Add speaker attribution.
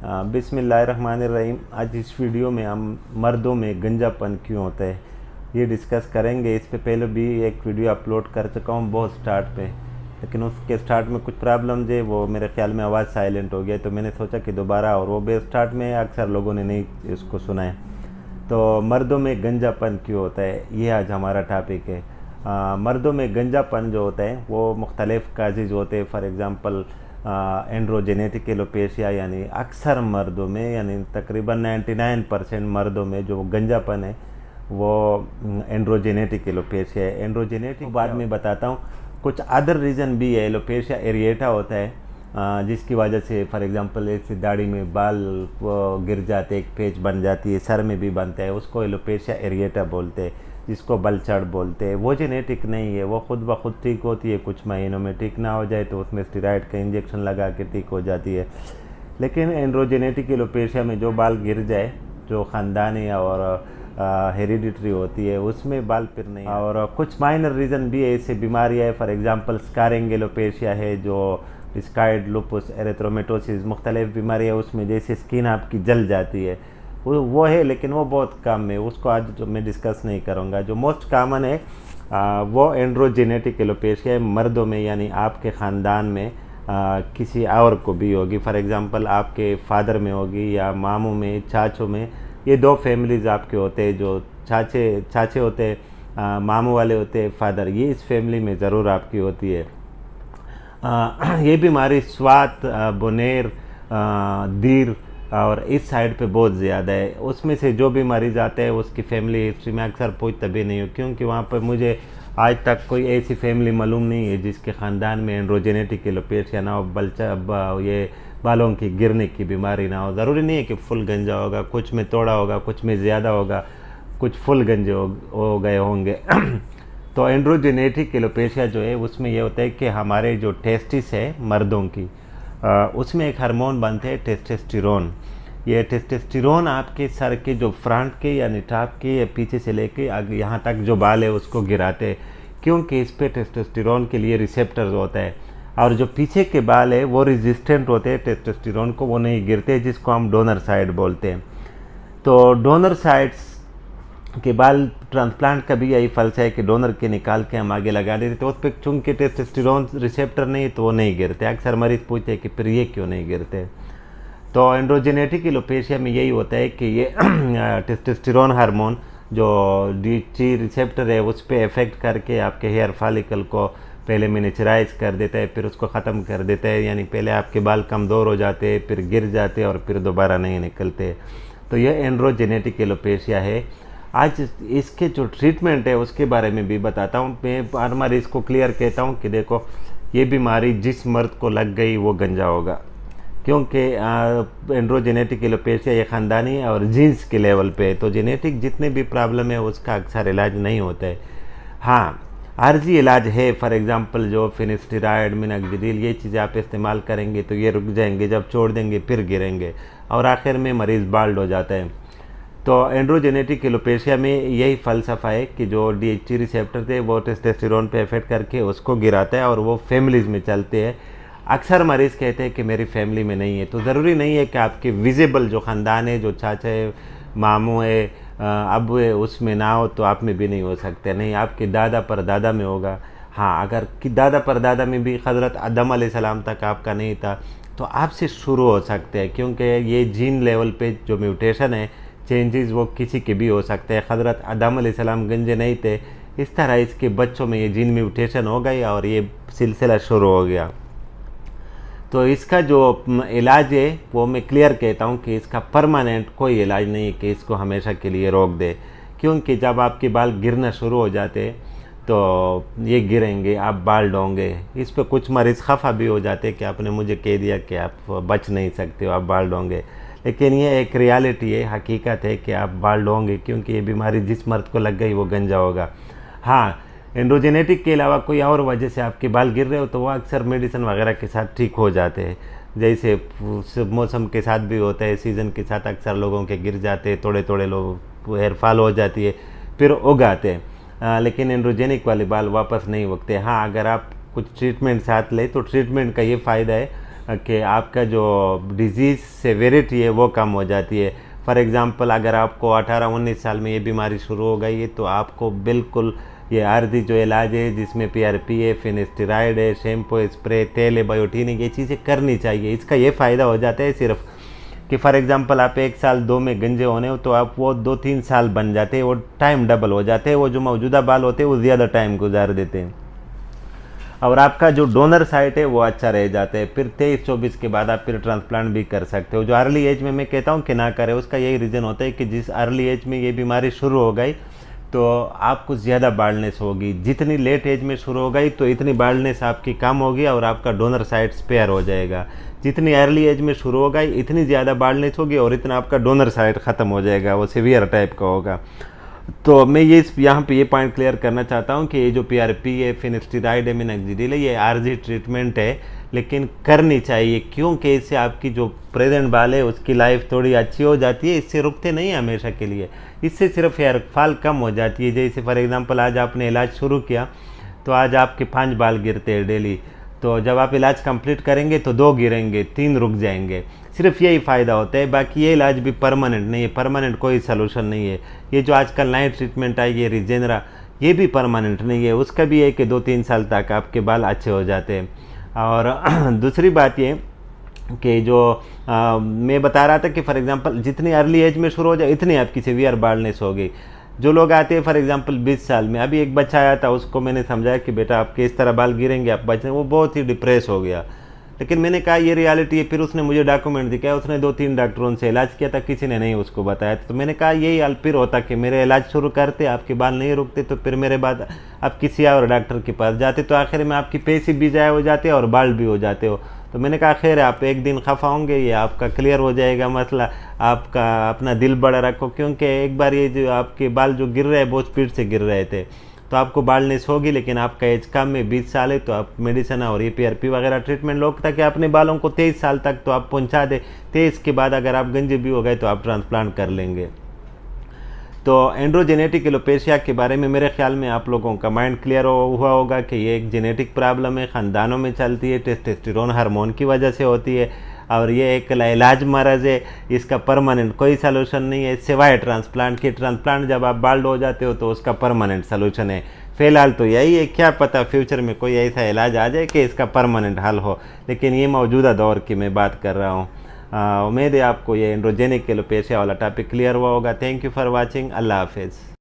Speaker 1: बिस्मिल्लाहिर्रहमानिर्रहीम। आज इस वीडियो में हम मर्दों में गंजापन क्यों होता है ये डिस्कस करेंगे। इस पे पहले भी एक वीडियो अपलोड कर चुका हूँ बहुत स्टार्ट पे, लेकिन उसके स्टार्ट में कुछ प्रॉब्लम थे, वो मेरे ख्याल में आवाज़ साइलेंट हो गया, तो मैंने सोचा कि दोबारा, और वो भी स्टार्ट में अक्सर लोगों ने नहीं इसको सुना है। तो मर्दों में गंजापन क्यों होता है, ये आज हमारा टॉपिक है। मर्दों में गंजापन जो होता है वो मुख्तलिफ़ काजेज़ होते हैं। फॉर एग्ज़ाम्पल एंड्रोजेनेटिक एलोपेशिया, यानी अक्सर मर्दों में, यानी तकरीबन 99% मर्दों में जो गंजापन है वो एंड्रोजेनेटिक एलोपेशिया है। एंड्रोजेनेटिक बाद में बताता हूँ। कुछ अदर रीज़न भी है। एलोपेशिया एरिएटा होता है जिसकी वजह से फॉर एग्जांपल ऐसे दाढ़ी में बाल गिर जाते, एक पेच बन जाती है, सर में भी बनता है, उसको एलोपेशिया एरिएटा बोलते हैं, जिसको बलचड़ बोलते हैं। वो जेनेटिक नहीं है, वो खुद ब खुद ठीक होती है, कुछ महीनों में ठीक ना हो जाए तो उसमें स्टेरॉइड का इंजेक्शन लगा के ठीक हो जाती है। लेकिन एंड्रोजेनेटिक एलोपेशिया में जो बाल गिर जाए, जो ख़ानदानी और हेरिडिटरी होती है, उसमें बाल फिर नहीं। और कुछ माइनर रीज़न भी है, ऐसे बीमारियाँ है। फॉर एग्जांपल स्कारिंग एलोपेशिया है, जो स्काइड लुपस एरिथ्रोमेटोसिस, मुख्तलिफ बीमारियाँ उसमें, जैसे स्किन आपकी जल जाती है, वो है, लेकिन वो बहुत कम है, उसको आज जो मैं डिस्कस नहीं करूँगा। जो मोस्ट कॉमन है वो एंड्रोजेनेटिक एलोपेशिया है मर्दों में, यानी आपके ख़ानदान में किसी और को भी होगी। फॉर एग्जांपल आपके फादर में होगी, या मामू में, चाचों में। ये दो फैमिलीज़ आपके होते हैं, जो चाचे होते हैं, मामू वाले होते हैं फादर, ये इस फैमिली में ज़रूर आपकी होती है। ये बीमारी स्वात, बुनेर, दीर और इस साइड पे बहुत ज़्यादा है। उसमें से जो भी मरीज आते हैं उसकी फैमिली हिस्ट्री में अक्सर पूछता भी नहीं हो, क्योंकि वहाँ पर मुझे आज तक कोई ऐसी फैमिली मालूम नहीं है जिसके ख़ानदान में एंड्रोजेनेटिक एलोपेशिया ना हो, ये बालों की गिरने की बीमारी ना हो। ज़रूरी नहीं है कि फुल गंजा होगा, कुछ में थोड़ा होगा, कुछ में ज़्यादा होगा, कुछ फुल गंजे हो गए होंगे। तो एंड्रोजेनेटिक एलोपेशिया जो है उसमें ये होता है कि हमारे जो टेस्टिस है मर्दों की, उसमें एक हार्मोन बनते हैं टेस्टोस्टेरोन। ये टेस्टोस्टेरोन आपके सर के जो फ्रंट के, यानी टॉप के, पीछे से लेके यहाँ तक जो बाल है उसको गिराते हैं, क्योंकि इस पे टेस्टोस्टेरोन के लिए रिसेप्टर्स होता है। और जो पीछे के बाल है वो रेजिस्टेंट होते हैं टेस्टोस्टेरोन को, वो नहीं गिरते, जिसको हम डोनर साइड बोलते हैं। तो डोनर साइड्स के बाल ट्रांसप्लांट का भी यही फलसा है कि डोनर के निकाल के हम आगे लगा देते, तो उस पर चूंकि टेस्टोस्टेरोन रिसेप्टर नहीं तो वो नहीं गिरते। अक्सर मरीज पूछते हैं कि फिर ये क्यों नहीं गिरते। तो एंड्रोजेनेटिक एलोपेशिया में यही होता है कि ये टेस्टोस्टेरोन हार्मोन जो DHT रिसेप्टर है उस पर इफेक्ट करके आपके हेयर फॉलिकल को पहले मिनिचराइज कर देता है, फिर उसको ख़त्म कर देता है। यानी पहले आपके बाल कमज़ोर हो जाते हैं, फिर गिर जाते हैं और फिर दोबारा नहीं निकलते। तो यह एंड्रोजेनेटिक एलोपेशिया है। आज इसके जो ट्रीटमेंट है उसके बारे में भी बताता हूँ। मैं हर मरीज को क्लियर कहता हूँ कि देखो, ये बीमारी जिस मर्द को लग गई वो गंजा होगा, क्योंकि एंड्रोजेनेटिक एलोपेशिया ये ख़ानदानी है और जीन्स के लेवल पे है। तो जेनेटिक जितने भी प्रॉब्लम है उसका अक्सर इलाज नहीं होता है। हाँ, आर्जी इलाज है। फॉर एग्जांपल जो फिनिस्टेरॉइड, मिनॉक्सिडिल, ये चीज़ें आप इस्तेमाल करेंगे तो ये रुक जाएंगे, जब छोड़ देंगे फिर गिरेंगे और आखिर में मरीज़ बाल्ड हो जाता है। तो एंड्रोजेनेटिक एलोपेशिया में यही फ़लसफ़ा है कि जो DHT रिसेप्टर थे वो टेस्टोस्टेरोन पे इफेक्ट करके उसको गिराता है, और वो फैमिलीज़ में चलते हैं। अक्सर मरीज़ कहते हैं कि मेरी फैमिली में नहीं है। तो ज़रूरी नहीं है कि आपके विजिबल जो ख़ानदान है, जो चाचा है, मामू है, अब उसमें ना हो तो आप में भी नहीं हो सकते। नहीं, आपके दादा परदादा में होगा। हाँ, अगर कि दादा परदादा में भी हज़रत आदम अलैहिस्सलाम तक आपका नहीं था तो आपसे शुरू हो सकते हैं, क्योंकि ये जीन लेवल पे जो म्यूटेशन है, चेंजेस, वो किसी के भी हो सकते हैं। हज़रत आदम अलैहिस्सलाम गंजे नहीं थे, इस तरह इसके बच्चों में ये जीन म्यूटेशन हो गई और ये सिलसिला शुरू हो गया। तो इसका जो इलाज है वो मैं क्लियर कहता हूँ कि इसका परमानेंट कोई इलाज नहीं है कि इसको हमेशा के लिए रोक दे, क्योंकि जब आपके बाल गिरना शुरू हो जाते तो ये गिरेंगे, आप बाल होंगे। इस पर कुछ मरीज़ खफा भी हो जाते कि आपने मुझे कह दिया कि आप बच नहीं सकते हो, आप बाल होंगे। लेकिन ये एक रियलिटी है, हकीकत है कि आप बाल होंगे, क्योंकि ये बीमारी जिस मर्द को लग गई वो गंजा होगा। हाँ, एंड्रोजेनेटिक के अलावा कोई और वजह से आपके बाल गिर रहे हो तो वो अक्सर मेडिसिन वगैरह के साथ ठीक हो जाते हैं। जैसे मौसम के साथ भी होता है, सीज़न के साथ अक्सर लोगों के गिर जाते हैं, थोड़े थोड़े लोग हेयर फॉल हो जाती है, फिर उगाते हैं। लेकिन एंड्रोजेनिक वाले बाल वापस नहीं उगते। हाँ, अगर आप कुछ ट्रीटमेंट साथ ले तो ट्रीटमेंट का ये फ़ायदा है, कि आपका जो डिजीज़ सेवेरिटी है वो कम हो जाती है। फॉर एग्ज़ाम्पल अगर आपको 18-19 साल में ये बीमारी शुरू हो गई है तो आपको बिल्कुल ये आर्जी जो इलाज है जिसमें PRP है, फिनिस्टेराइड है, शैम्पू, स्प्रे, तेल है, बायोटिनिक, ये चीज़ें करनी चाहिए। इसका ये फ़ायदा हो जाता है सिर्फ कि फॉर एग्ज़ाम्पल आप 1 साल 2 में गंजे होने हो तो आप वो 2-3 साल बन जाते हैं, वो टाइम डबल हो जाते हैं, वो जो मौजूदा बाल होते हैं वो ज़्यादा टाइम गुजार देते हैं और आपका जो डोनर साइट है वो अच्छा रह जाता है। फिर 23-24 के बाद आप फिर ट्रांसप्लांट भी कर सकते हो। जो अर्ली एज में मैं कहता हूँ कि ना करें, उसका यही रीज़न होता है कि जिस अर्ली एज में ये बीमारी शुरू हो गई तो आपको ज़्यादा बाल्डनेस होगी, जितनी लेट एज में शुरू हो गई तो इतनी बाल्डनेस आपकी कम होगी और आपका डोनर साइट स्पेयर हो जाएगा। जितनी अर्ली एज में शुरू हो गई इतनी ज़्यादा बाल्डनेस होगी और इतना आपका डोनर साइट ख़त्म हो जाएगा, वो सीवियर टाइप का होगा। तो मैं ये यहाँ पे ये पॉइंट क्लियर करना चाहता हूँ कि ये जो PRP है, फिनिस्टेराइड है, मिनॉक्सिडिल है, ये आर्जी ट्रीटमेंट है लेकिन करनी चाहिए क्योंकि इससे आपकी जो प्रेजेंट बाल है उसकी लाइफ थोड़ी अच्छी हो जाती है। इससे रुकते नहीं हमेशा के लिए, इससे सिर्फ हेयर फॉल कम हो जाती है। जैसे फॉर एग्जांपल आज आपने इलाज शुरू किया तो आज आपके 5 बाल गिरते हैं डेली, तो जब आप इलाज कंप्लीट करेंगे तो 2 गिरेंगे, 3 रुक जाएंगे। सिर्फ यही फ़ायदा होता है, बाकी ये इलाज भी परमानेंट नहीं है, परमानेंट कोई सलूशन नहीं है। ये जो आजकल नई ट्रीटमेंट आई है रिजेनरा, ये भी परमानेंट नहीं है, उसका भी है कि 2-3 साल तक आपके बाल अच्छे हो जाते हैं। और दूसरी बात ये कि जो मैं बता रहा था कि फॉर एग्जांपल जितनी अर्ली एज में शुरू हो जाए इतनी आपकी सीवियर बाल्डनेस होगी। जो लोग आते हैं फॉर एग्जांपल 20 साल में, अभी एक बच्चा आया था, उसको मैंने समझाया कि बेटा आपके इस तरह बाल गिरेंगे, आप बच्चे, वो बहुत ही डिप्रेस हो गया। लेकिन मैंने कहा ये रियलिटी है। फिर उसने मुझे डॉक्यूमेंट दिखाया, उसने 2-3 डॉक्टरों से इलाज किया था, किसी ने नहीं उसको बताया। तो मैंने कहा यही फिर होता कि मेरे इलाज शुरू करते, आपके बाल नहीं रुकते, तो फिर मेरे बाद आप किसी और डॉक्टर के पास जाते तो आखिर में आपकी पैसे भी ज़ाया हो जाते और बाल भी हो जाते हो। तो मैंने कहा खैर आप एक दिन खफा होंगे, ये आपका क्लियर हो जाएगा मसला, आपका अपना दिल बड़ा रखो क्योंकि एक बार ये जो आपके बाल जो गिर रहे हैं बहुत स्पीड से गिर रहे थे तो आपको बाल्डनेस होगी, लेकिन आपका एज कम है, 20 साल है, तो आप मेडिसिन और ये PRP वगैरह ट्रीटमेंट लो ताकि अपने बालों को 23 साल तक तो आप पहुंचा दे। 23 के बाद अगर आप गंजे भी हो गए तो आप ट्रांसप्लांट कर लेंगे। तो एंड्रोजेनेटिक एलोपेशिया के बारे में मेरे ख्याल में आप लोगों का माइंड क्लियर हुआ होगा कि ये एक जेनेटिक प्रॉब्लम है, ख़ानदानों में चलती है, टेस्टोस्टेरोन हार्मोन की वजह से होती है और ये एक इलाज मरज़ है, इसका परमानेंट कोई सलूशन नहीं है सिवाय ट्रांसप्लांट के। ट्रांसप्लांट जब आप बाल्ड हो जाते हो तो उसका परमानेंट सलूशन है। फ़िलहाल तो यही है, क्या पता फ्यूचर में कोई ऐसा इलाज आ जाए कि इसका परमानेंट हल हो, लेकिन ये मौजूदा दौर की मैं बात कर रहा हूँ। उम्मीद है आपको ये एंड्रोजेनिक एलोपेशिया वाला टॉपिक क्लियर हुआ होगा। Thank you for watching. अल्लाह हाफिज़।